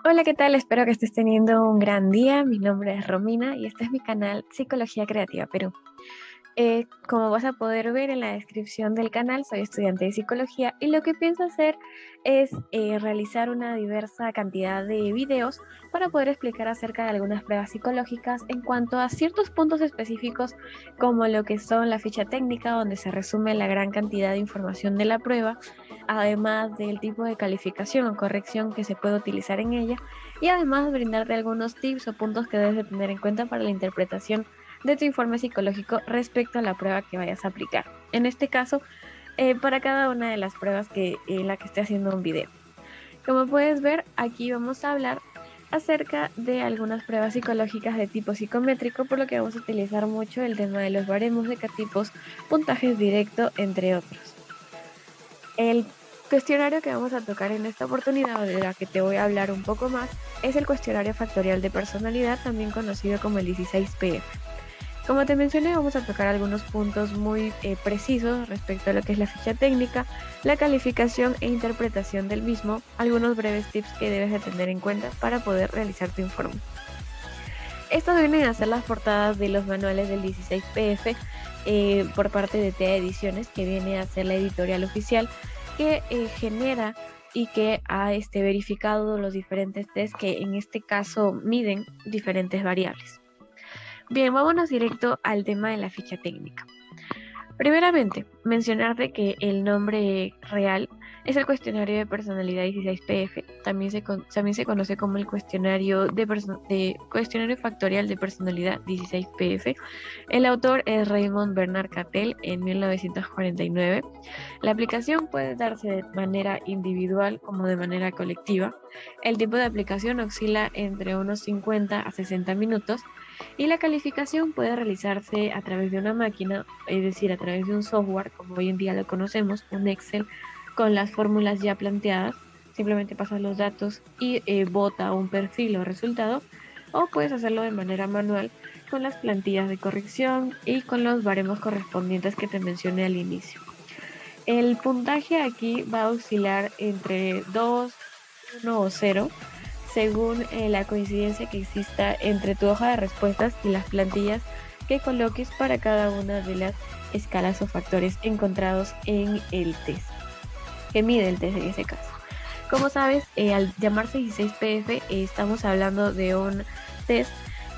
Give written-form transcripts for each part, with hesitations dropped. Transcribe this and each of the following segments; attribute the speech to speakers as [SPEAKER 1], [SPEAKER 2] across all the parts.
[SPEAKER 1] Hola, ¿qué tal? Espero que estés teniendo un gran día. Mi nombre es Romina y este es mi canal Psicología Creativa Perú. Como vas a poder ver en la descripción del canal, soy estudiante de psicología y lo que pienso hacer es realizar una diversa cantidad de videos para poder explicar acerca de algunas pruebas psicológicas en cuanto a ciertos puntos específicos como lo que son la ficha técnica, donde se resume la gran cantidad de información de la prueba, además del tipo de calificación o corrección que se puede utilizar en ella, y además brindarte algunos tips o puntos que debes de tener en cuenta para la interpretación de tu informe psicológico respecto a la prueba que vayas a aplicar. En este caso, para cada una de las pruebas en la que esté haciendo un video. Como puedes ver, aquí vamos a hablar acerca de algunas pruebas psicológicas de tipo psicométrico, por lo que vamos a utilizar mucho el tema de los baremos de catipos, puntajes directo, entre otros. El cuestionario que vamos a tocar en esta oportunidad, de la que te voy a hablar un poco más, es el cuestionario factorial de personalidad, también conocido como el 16PF. Como te mencioné, vamos a tocar algunos puntos muy precisos respecto a lo que es la ficha técnica, la calificación e interpretación del mismo, algunos breves tips que debes de tener en cuenta para poder realizar tu informe. Estos vienen a ser las portadas de los manuales del 16PF por parte de TEA Ediciones, que viene a ser la editorial oficial que genera y que ha verificado los diferentes test que en este caso miden diferentes variables. Bien, vámonos directo al tema de la ficha técnica. Primeramente, mencionarte que el nombre real es el cuestionario de personalidad 16PF, también se conoce como el cuestionario factorial de personalidad 16PF. El autor es Raymond Bernard Cattell en 1949. La aplicación puede darse de manera individual como de manera colectiva. El tiempo de aplicación oscila entre unos 50 a 60 minutos y la calificación puede realizarse a través de una máquina, es decir, a través de un software, como hoy en día lo conocemos, un Excel, con las fórmulas ya planteadas. Simplemente pasas los datos y bota un perfil o resultado, o puedes hacerlo de manera manual con las plantillas de corrección y con los baremos correspondientes que te mencioné al inicio. El puntaje aquí va a oscilar entre 2, 1 o 0 según la coincidencia que exista entre tu hoja de respuestas y las plantillas que coloques para cada una de las escalas o factores encontrados en el test, que mide el test en ese caso. Como sabes, al llamarse 16PF, estamos hablando de un test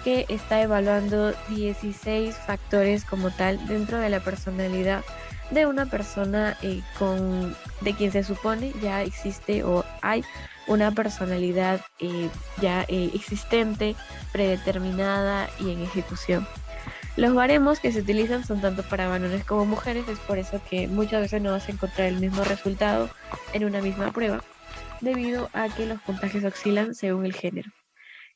[SPEAKER 1] que está evaluando 16 factores como tal dentro de la personalidad de una persona de quien se supone ya existe o hay una personalidad ya existente, predeterminada y en ejecución. Los baremos que se utilizan son tanto para varones como mujeres, es por eso que muchas veces no vas a encontrar el mismo resultado en una misma prueba, debido a que los puntajes oscilan según el género.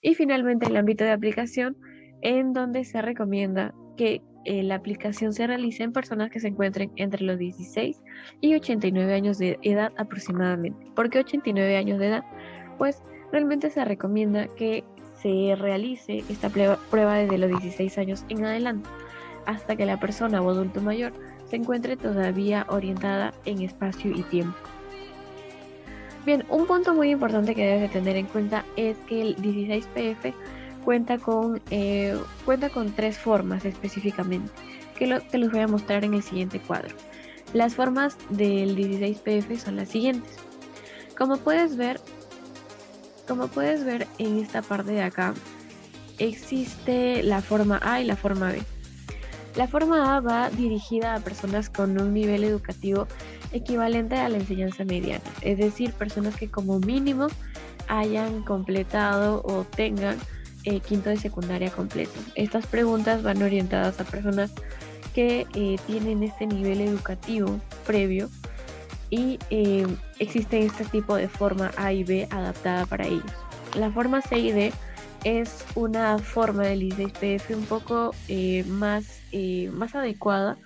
[SPEAKER 1] Y finalmente el ámbito de aplicación, en donde se recomienda que la aplicación se realice en personas que se encuentren entre los 16 y 89 años de edad aproximadamente. ¿Por qué 89 años de edad? Pues realmente se recomienda que se realice esta prueba desde los 16 años en adelante, hasta que la persona o adulto mayor se encuentre todavía orientada en espacio y tiempo. Bien, un punto muy importante que debes de tener en cuenta es que el 16PF cuenta con tres formas específicamente, te los voy a mostrar en el siguiente cuadro. Las formas del 16PF son las siguientes. Como puedes ver, como puedes ver en esta parte de acá, existe la forma A y la forma B. La forma A va dirigida a personas con un nivel educativo equivalente a la enseñanza mediana, es decir, personas que como mínimo hayan completado o tengan quinto de secundaria completo. Estas preguntas van orientadas a personas que tienen este nivel educativo previo y existe este tipo de forma A y B adaptada para ellos. La forma C y D es una forma del ICPF un poco más adecuada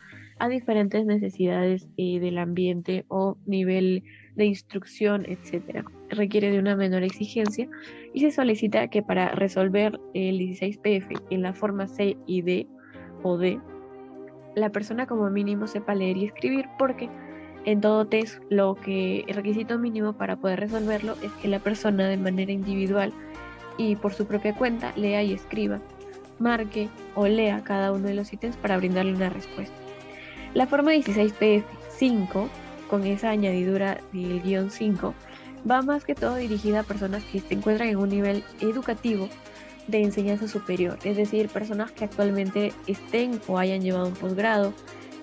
[SPEAKER 1] a diferentes necesidades del ambiente o nivel de instrucción, etcétera. Requiere de una menor exigencia y se solicita que para resolver el 16PF en la forma C y D o D, la persona como mínimo sepa leer y escribir porque En todo test, el requisito mínimo para poder resolverlo es que la persona de manera individual y por su propia cuenta lea y escriba, marque o lea cada uno de los ítems para brindarle una respuesta. La forma 16PF5, con esa añadidura del guión 5, va más que todo dirigida a personas que se encuentran en un nivel educativo de enseñanza superior, es decir, personas que actualmente estén o hayan llevado un posgrado,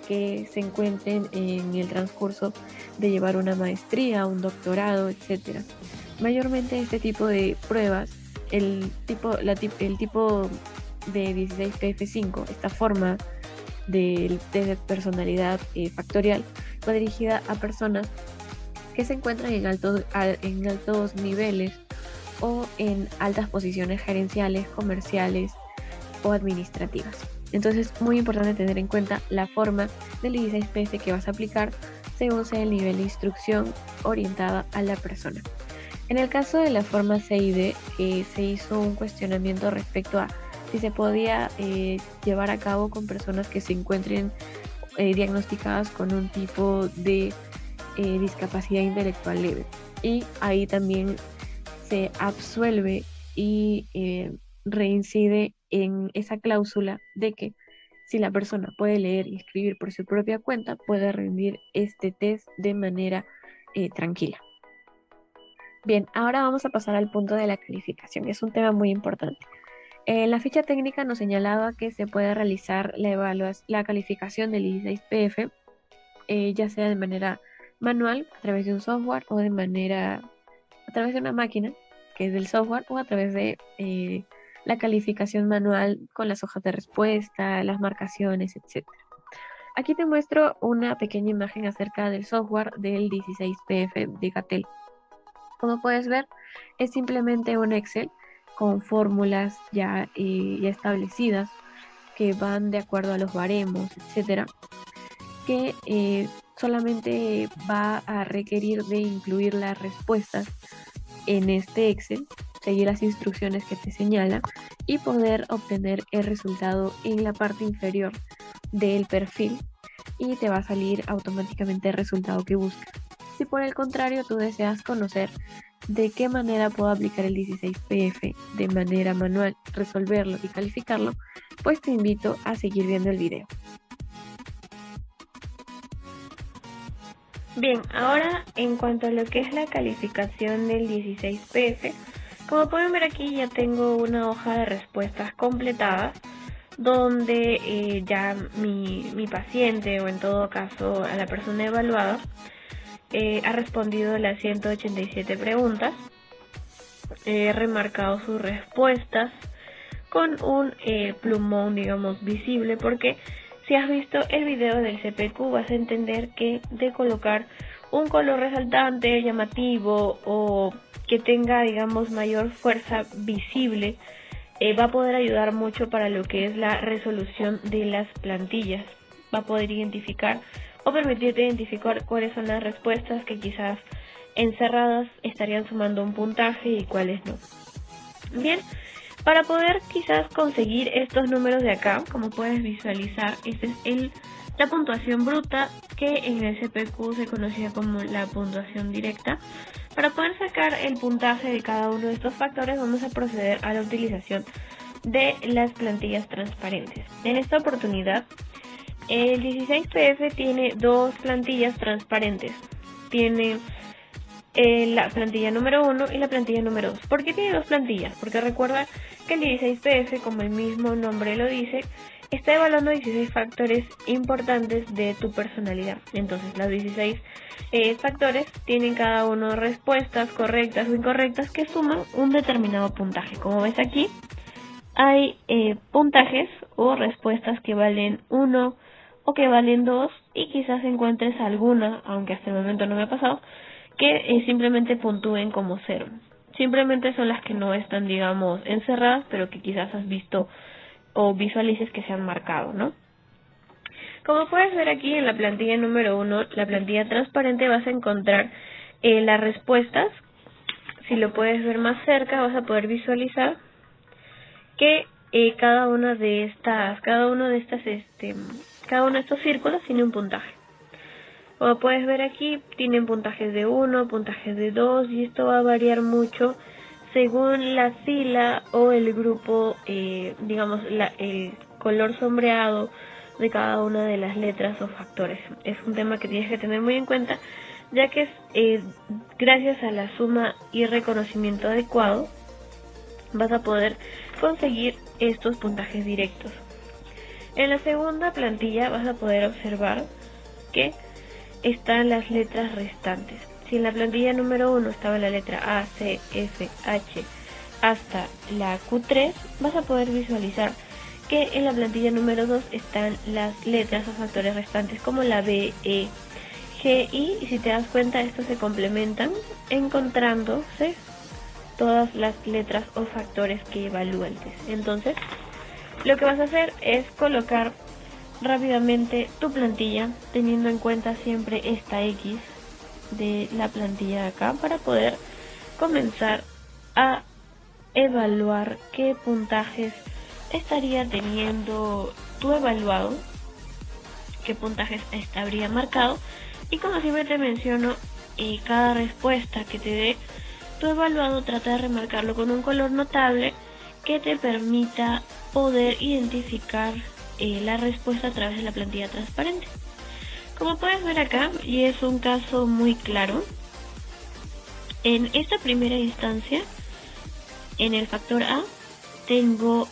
[SPEAKER 1] que se encuentren en el transcurso de llevar una maestría, un doctorado, etc. Mayormente este tipo de pruebas, el tipo de 16PF5, esta forma de personalidad factorial, va dirigida a personas que se encuentran en altos niveles o en altas posiciones gerenciales, comerciales o administrativas. Entonces, muy importante tener en cuenta la forma del 16PF que vas a aplicar según sea el nivel de instrucción orientada a la persona. En el caso de la forma CID, se hizo un cuestionamiento respecto a si se podía llevar a cabo con personas que se encuentren diagnosticadas con un tipo de discapacidad intelectual leve. Y ahí también se absuelve y reincide en esa cláusula de que si la persona puede leer y escribir por su propia cuenta, puede rendir este test de manera tranquila. Bien, ahora vamos a pasar al punto de la calificación. Es un tema muy importante. La ficha técnica nos señalaba que se puede realizar la calificación del 16PF, ya sea de manera manual, a través de un software, o a través de una máquina, que es del software, o a través de la calificación manual con las hojas de respuesta, las marcaciones, etc. Aquí te muestro una pequeña imagen acerca del software del 16PF de Catel. Como puedes ver, es simplemente un Excel con fórmulas ya establecidas que van de acuerdo a los baremos, etcétera, que solamente va a requerir de incluir las respuestas en este Excel, seguir las instrucciones que te señala y poder obtener el resultado en la parte inferior del perfil, y te va a salir automáticamente el resultado que buscas. Si por el contrario tú deseas conocer de qué manera puedo aplicar el 16PF de manera manual, resolverlo y calificarlo, pues te invito a seguir viendo el video. Bien, ahora en cuanto a lo que es la calificación del 16PF, como pueden ver aquí ya tengo una hoja de respuestas completadas donde ya mi paciente, o en todo caso a la persona evaluada, ha respondido las 187 preguntas. He remarcado sus respuestas con un plumón, digamos, visible, porque si has visto el video del CPQ vas a entender que de colocar un color resaltante, llamativo, o que tenga, digamos, mayor fuerza visible, va a poder ayudar mucho para lo que es la resolución de las plantillas. Va a poder identificar o permitirte identificar cuáles son las respuestas que quizás encerradas estarían sumando un puntaje y cuáles no. Bien, para poder quizás conseguir estos números de acá, como puedes visualizar, esta es la puntuación bruta, que en el CPQ se conocía como la puntuación directa. Para poder sacar el puntaje de cada uno de estos factores, vamos a proceder a la utilización de las plantillas transparentes. En esta oportunidad, el 16PF tiene dos plantillas transparentes. Tiene la plantilla número 1 y la plantilla número 2. ¿Por qué tiene dos plantillas? Porque recuerda que el 16PF, como el mismo nombre lo dice, está evaluando 16 factores importantes de tu personalidad. Entonces, los 16 factores tienen cada uno respuestas correctas o incorrectas que suman un determinado puntaje. Como ves aquí, hay puntajes o respuestas que valen 1 o que valen 2, y quizás encuentres alguna, aunque hasta el momento no me ha pasado, que simplemente puntúen como 0. Simplemente son las que no están, digamos, encerradas, pero que quizás has visto o visualices que se han marcado, ¿no? Como puedes ver aquí en la plantilla número 1, la plantilla transparente, vas a encontrar las respuestas. Si lo puedes ver más cerca, vas a poder visualizar que cada uno de estos círculos tiene un puntaje. Como puedes ver aquí, tienen puntajes de 1, puntajes de 2, y esto va a variar mucho según la fila o el grupo, digamos, el color sombreado de cada una de las letras o factores. Es un tema que tienes que tener muy en cuenta, ya que es gracias a la suma y reconocimiento adecuado vas a poder conseguir estos puntajes directos. En la segunda plantilla vas a poder observar que están las letras restantes. Si en la plantilla número 1 estaba la letra A, C, F, H hasta la Q3, vas a poder visualizar que en la plantilla número 2 están las letras o factores restantes como la B, E, G, I, y si te das cuenta estos se complementan encontrándose todas las letras o factores que evalúa el test. Entonces, lo que vas a hacer es colocar rápidamente tu plantilla teniendo en cuenta siempre esta X de la plantilla de acá para poder comenzar a evaluar qué puntajes estaría teniendo tu evaluado, qué puntajes estaría marcado, y como siempre te menciono, cada respuesta que te dé tu evaluado trata de remarcarlo con un color notable que te permita poder identificar la respuesta a través de la plantilla transparente. Como puedes ver acá, y es un caso muy claro, en esta primera instancia, en el factor A, tengo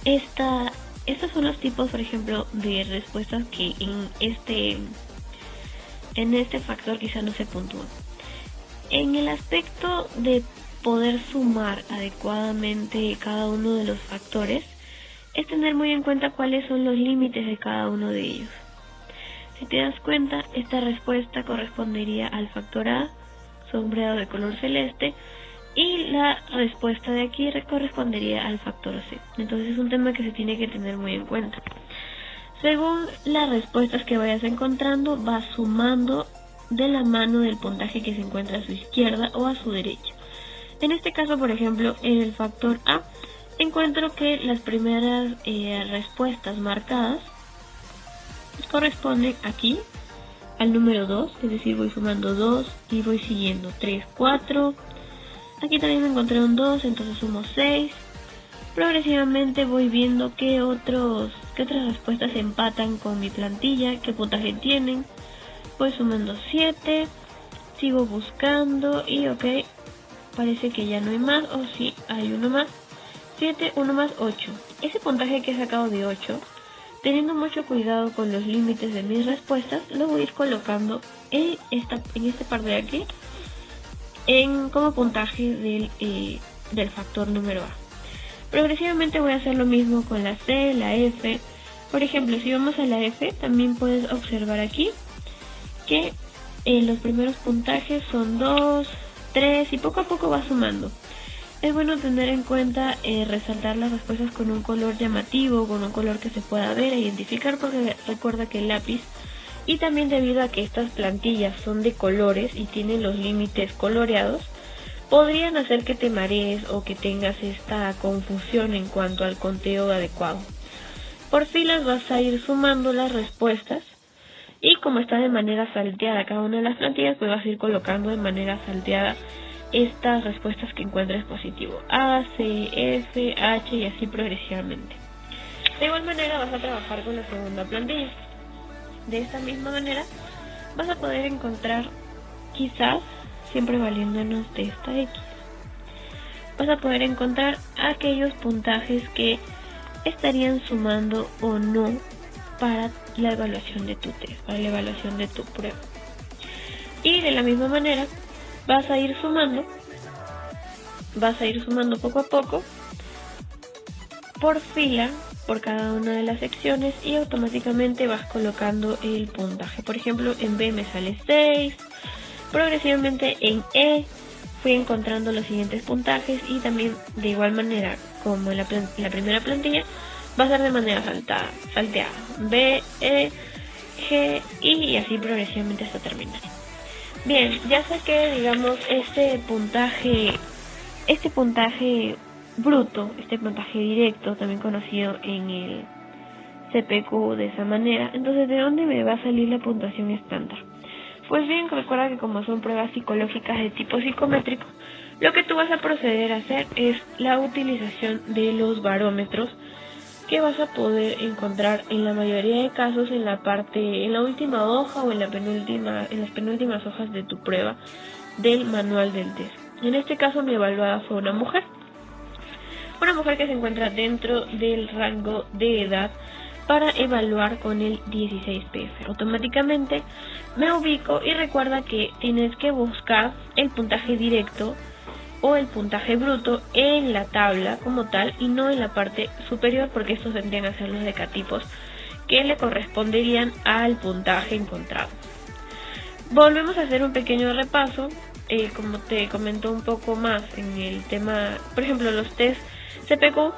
[SPEAKER 1] estos son los tipos, por ejemplo, de respuestas que en este factor quizá no se puntúan. En el aspecto de poder sumar adecuadamente cada uno de los factores, es tener muy en cuenta cuáles son los límites de cada uno de ellos. Si te das cuenta, esta respuesta correspondería al factor A, sombreado de color celeste, y la respuesta de aquí correspondería al factor C. Entonces es un tema que se tiene que tener muy en cuenta. Según las respuestas que vayas encontrando, vas sumando de la mano del puntaje que se encuentra a su izquierda o a su derecha. En este caso, por ejemplo, en el factor A, encuentro que las primeras respuestas marcadas corresponden aquí al número 2, es decir, voy sumando 2 y voy siguiendo 3, 4. Aquí también me encontré un 2, entonces sumo 6. Progresivamente voy viendo qué otras respuestas empatan con mi plantilla, qué puntaje tienen. Voy sumando 7, sigo buscando y ok, parece que ya no hay más, o sí, hay uno más. 7, 1 más 8. Ese puntaje que he sacado de 8, teniendo mucho cuidado con los límites de mis respuestas, lo voy a ir colocando en este par de aquí, como puntaje del factor número A. Progresivamente voy a hacer lo mismo con la C, la F. Por ejemplo, si vamos a la F, también puedes observar aquí que los primeros puntajes son 2, 3 y poco a poco va sumando. Es bueno tener en cuenta resaltar las respuestas con un color llamativo, con un color que se pueda ver e identificar, porque recuerda que el lápiz, y también debido a que estas plantillas son de colores y tienen los límites coloreados, podrían hacer que te marees o que tengas esta confusión en cuanto al conteo adecuado. Por filas vas a ir sumando las respuestas, y como está de manera salteada cada una de las plantillas, pues vas a ir colocando de manera salteada estas respuestas que encuentres positivo: A, C, F, H y así progresivamente. De igual manera vas a trabajar con la segunda plantilla. De esta misma manera vas a poder encontrar, quizás siempre valiéndonos de esta X, vas a poder encontrar aquellos puntajes que estarían sumando o no para la evaluación de tu test, para la evaluación de tu prueba. Y de la misma manera vas a ir sumando poco a poco por fila, por cada una de las secciones, y automáticamente vas colocando el puntaje. Por ejemplo, en B me sale 6, progresivamente en E fui encontrando los siguientes puntajes, y también de igual manera como en la primera plantilla va a ser de manera salteada, B, E, G, I y así progresivamente hasta terminar. Bien, ya saqué, digamos, este puntaje bruto, este puntaje directo, también conocido en el CPQ de esa manera. Entonces, ¿de dónde me va a salir la puntuación estándar? Pues bien, recuerda que como son pruebas psicológicas de tipo psicométrico, lo que tú vas a proceder a hacer es la utilización de los barómetros que vas a poder encontrar en la mayoría de casos en la última hoja o en las penúltimas hojas de tu prueba del manual del test. En este caso mi evaluada fue una mujer que se encuentra dentro del rango de edad para evaluar con el 16PF. Automáticamente me ubico y recuerda que tienes que buscar el puntaje directo o el puntaje bruto en la tabla como tal y no en la parte superior, porque estos tendrían a ser los decatipos que le corresponderían al puntaje encontrado. Volvemos a hacer un pequeño repaso, como te comento un poco más en el tema, por ejemplo, los test CPQ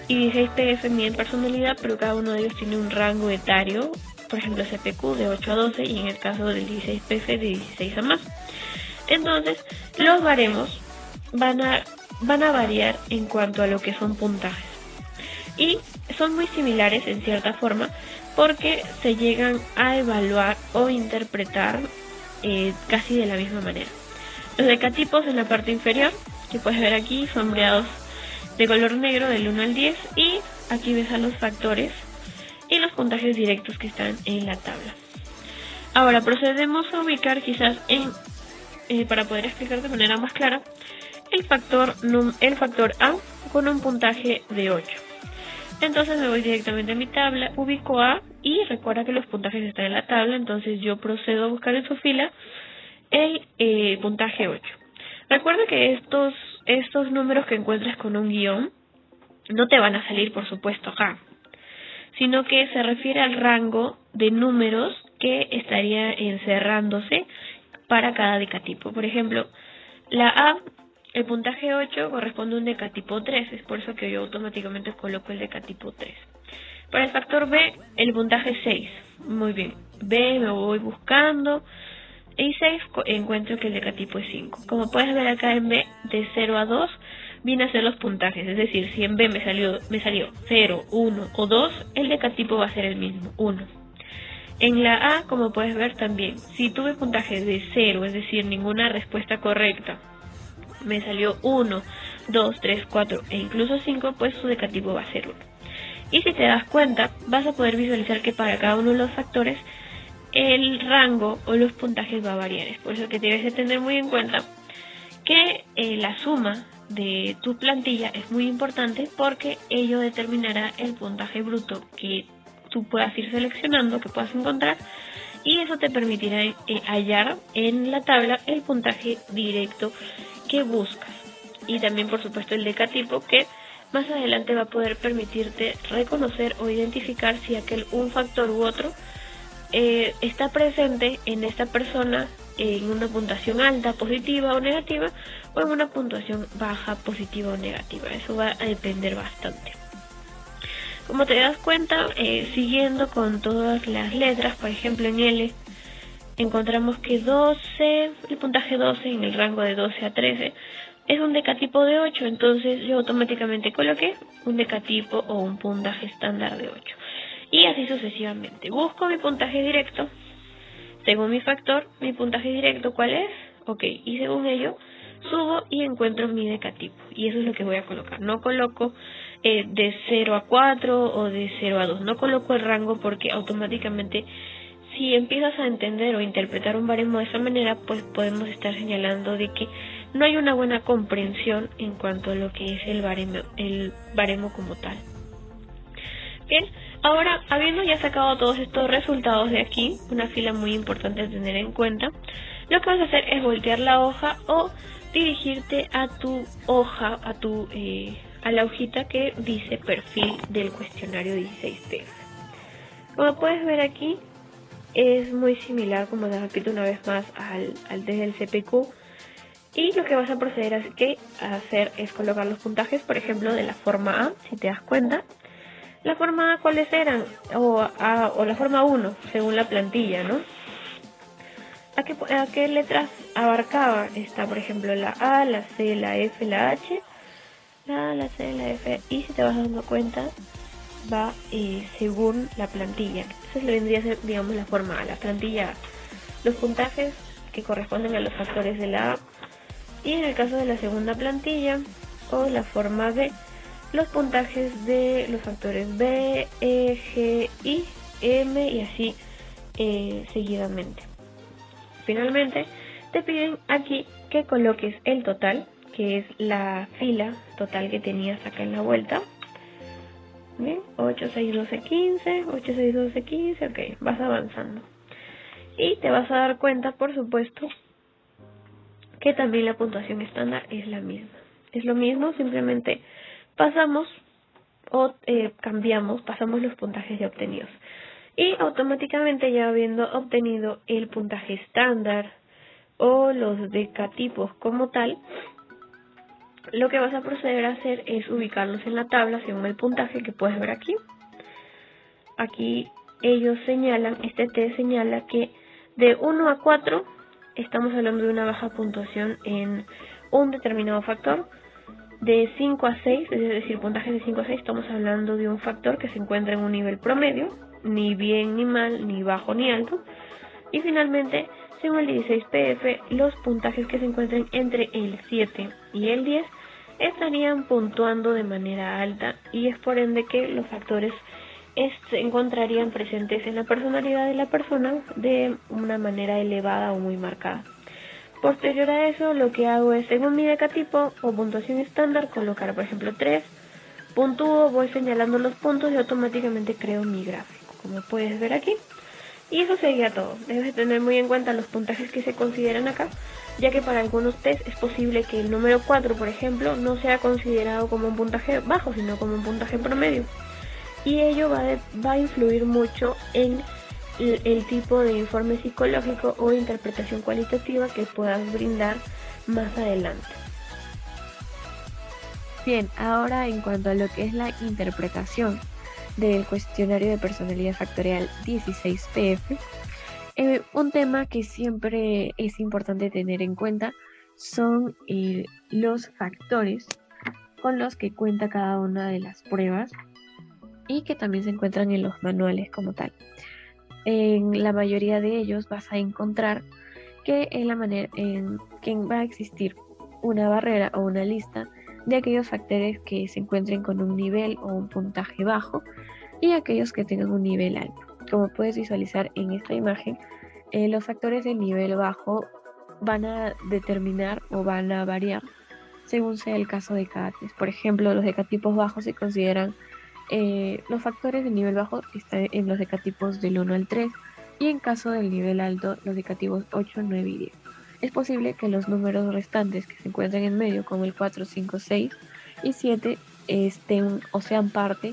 [SPEAKER 1] y 16PF miden personalidad, pero cada uno de ellos tiene un rango etario, por ejemplo CPQ de 8 a 12 y en el caso del 16PF de 16 a más. Entonces, los baremos van a variar en cuanto a lo que son puntajes y son muy similares en cierta forma porque se llegan a evaluar o interpretar casi de la misma manera. Los decatipos en la parte inferior, que puedes ver aquí, sombreados de color negro del 1 al 10 y aquí ves a los factores y los puntajes directos que están en la tabla. Ahora procedemos a ubicar quizás para poder explicar de manera más clara el factor A con un puntaje de 8. Entonces me voy directamente a mi tabla, ubico A y recuerda que los puntajes están en la tabla, entonces yo procedo a buscar en su fila el puntaje 8. Recuerda que estos números que encuentres con un guión no te van a salir, por supuesto, acá, sino que se refiere al rango de números que estaría encerrándose para cada decatipo. Por ejemplo, la A, el puntaje 8 corresponde a un decatipo 3, es por eso que yo automáticamente coloco el decatipo 3. Para el factor B, el puntaje 6. Muy bien, B me voy buscando y 6 encuentro que el decatipo es 5. Como puedes ver acá en B, de 0 a 2, viene a ser los puntajes, es decir, si en B me salió 0, 1 o 2, el decatipo va a ser el mismo, 1. En la A, como puedes ver también, si tuve puntaje de 0, es decir, ninguna respuesta correcta, me salió 1, 2, 3, 4 e incluso 5, pues su decativo va a ser 1. Y si te das cuenta, vas a poder visualizar que para cada uno de los factores el rango o los puntajes va a variar. Es por eso que debes de tener muy en cuenta que la suma de tu plantilla es muy importante porque ello determinará el puntaje bruto que tú puedas ir seleccionando, que puedas encontrar, y eso te permitirá hallar en la tabla el puntaje directo que buscas. Y también, por supuesto, el decatipo, que más adelante va a poder permitirte reconocer o identificar si un factor u otro está presente en esta persona en una puntuación alta, positiva o negativa, o en una puntuación baja, positiva o negativa. Eso va a depender bastante. Como te das cuenta, siguiendo con todas las letras, por ejemplo en L, encontramos que 12, el puntaje 12 en el rango de 12 a 13, es un decatipo de 8, entonces yo automáticamente coloqué un decatipo o un puntaje estándar de 8. Y así sucesivamente. Busco mi puntaje directo. Según mi factor, mi puntaje directo, ¿cuál es? Ok, y según ello, subo y encuentro mi decatipo. Y eso es lo que voy a colocar. No coloco de 0 a 4 o de 0 a 2. No coloco el rango porque automáticamente, si empiezas a entender o interpretar un baremo de esa manera, pues podemos estar señalando de que no hay una buena comprensión en cuanto a lo que es el baremo como tal. Bien, ahora, habiendo ya sacado todos estos resultados de aquí, una fila muy importante a tener en cuenta, lo que vas a hacer es voltear la hoja o dirigirte a tu hoja, a la hojita que dice perfil del cuestionario 16PF. Como puedes ver aquí, es muy similar, como te repito una vez más, al test del CPQ. Y lo que vas a proceder a hacer es colocar los puntajes, por ejemplo, de la forma A, si te das cuenta. La forma A, ¿cuáles eran? O la forma 1, según la plantilla, ¿no? ¿A qué letras abarcaba? Está, por ejemplo, la A, la C, la F, la H, la A, la C, la F. Y si te vas dando cuenta, va según la plantilla. Entonces le vendría a ser, digamos, la forma A, la plantilla A. los puntajes que corresponden a los factores de la A, y en el caso de la segunda plantilla o la forma B, los puntajes de los factores B, E, G, I, M y así seguidamente. Finalmente, te piden aquí que coloques el total, que es la fila total que tenías acá en la vuelta. Bien, 8, 6, 12, 15, 8, 6, 12, 15, ok, vas avanzando. Y te vas a dar cuenta, por supuesto, que también la puntuación estándar es la misma. Es lo mismo, simplemente pasamos o pasamos los puntajes ya obtenidos. Y automáticamente, ya habiendo obtenido el puntaje estándar o los decatipos como tal, lo que vas a proceder a hacer es ubicarlos en la tabla según el puntaje que puedes ver aquí. Aquí ellos señalan, este test señala que de 1 a 4 estamos hablando de una baja puntuación en un determinado factor. De 5 a 6, es decir, puntajes de 5 a 6, estamos hablando de un factor que se encuentra en un nivel promedio, ni bien ni mal, ni bajo ni alto. Y finalmente, según el 16PF, los puntajes que se encuentren entre el 7 y el 10 estarían puntuando de manera alta, y es por ende que los factores se encontrarían presentes en la personalidad de la persona de una manera elevada o muy marcada. Posterior a eso, lo que hago es, según mi decatipo o puntuación estándar, colocar, por ejemplo, 3, puntúo, voy señalando los puntos y automáticamente creo mi gráfico, como puedes ver aquí. Y eso sería todo. Debes tener muy en cuenta los puntajes que se consideran acá, ya que para algunos test es posible que el número 4, por ejemplo, no sea considerado como un puntaje bajo, sino como un puntaje promedio. Y ello va a influir mucho en el tipo de informe psicológico o interpretación cualitativa que puedas brindar más adelante. Bien, ahora en cuanto a lo que es la interpretación del cuestionario de personalidad factorial 16PF, un tema que siempre es importante tener en cuenta son los factores con los que cuenta cada una de las pruebas y que también se encuentran en los manuales como tal. En la mayoría de ellos vas a encontrar que que va a existir una barrera o una lista de aquellos factores que se encuentren con un nivel o un puntaje bajo y aquellos que tengan un nivel alto. Como puedes visualizar en esta imagen, los factores de nivel bajo van a determinar o van a variar según sea el caso de cada test. Por ejemplo, los decatipos bajos se consideran los factores de nivel bajo están en los decatipos del 1 al 3 y en caso del nivel alto los decatipos 8, 9 y 10. Es posible que los números restantes que se encuentran en medio, como el 4, 5, 6 y 7, estén o sean parte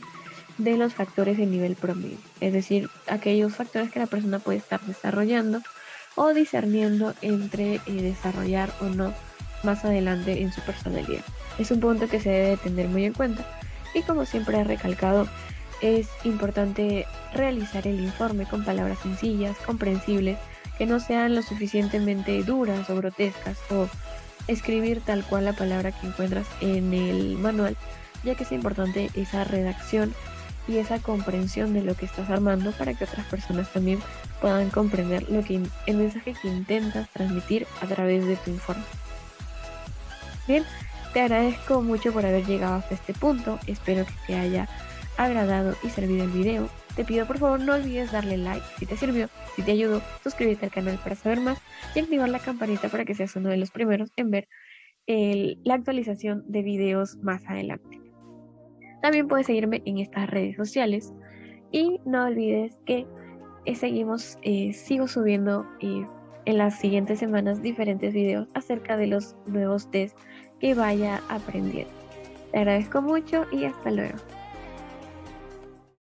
[SPEAKER 1] de los factores de nivel promedio, es decir, aquellos factores que la persona puede estar desarrollando o discerniendo entre desarrollar o no más adelante en su personalidad. Es un punto que se debe tener muy en cuenta. Y como siempre he recalcado, es importante realizar el informe con palabras sencillas, comprensibles, que no sean lo suficientemente duras o grotescas, o escribir tal cual la palabra que encuentras en el manual, ya que es importante esa redacción y esa comprensión de lo que estás armando para que otras personas también puedan comprender el mensaje que intentas transmitir a través de tu informe. Bien, te agradezco mucho por haber llegado hasta este punto, espero que te haya agradado y servido el video. Te pido por favor no olvides darle like si te sirvió, si te ayudó, suscríbete al canal para saber más y activar la campanita para que seas uno de los primeros en ver la actualización de videos más adelante. También puedes seguirme en estas redes sociales y no olvides que sigo subiendo en las siguientes semanas diferentes videos acerca de los nuevos tests que vaya aprendiendo. Te agradezco mucho y hasta luego.